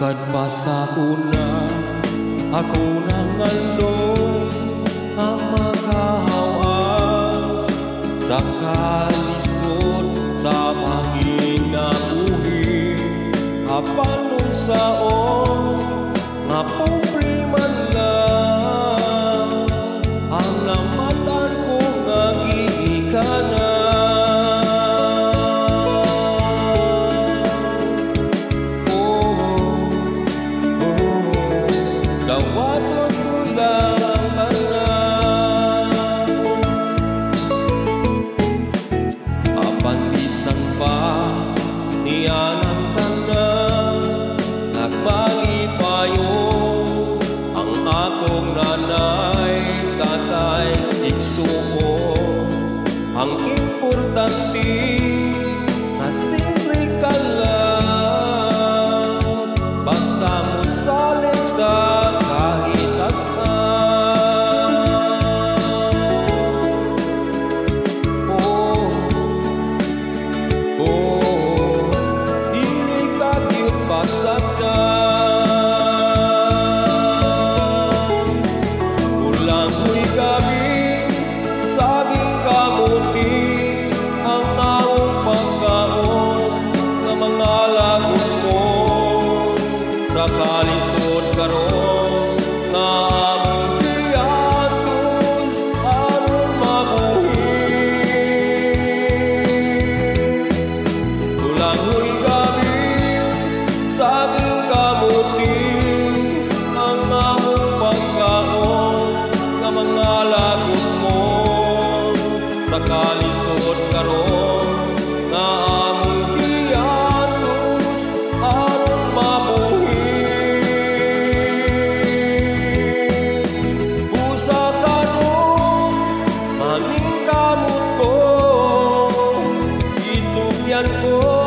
Sukad pa sa una, ako nang alon ang makahawas sa kalisod sa panginabuhi. Apan unsaon nga pobre man lang ang namatan ko nga giikanan. Dawaton ko lang anak, apan bisan pa niya ng tanan, nagbalik payo ang akong nanay, tatay, igsuon. Ang importante na simple ka lang, basta mo salig sa ulang ko'y gabi, saging kamuti ang taong pagkaon ng mga lagot mo sa kalisod karon nga among giatos aron mabuhi. Ulang ko'y gabi, saging kamuti ang among pagkaon ng mga lagot mo sa kalisod karon nga among giatos aron mabuhi. Usa karon maning kamot ko, itugyan ko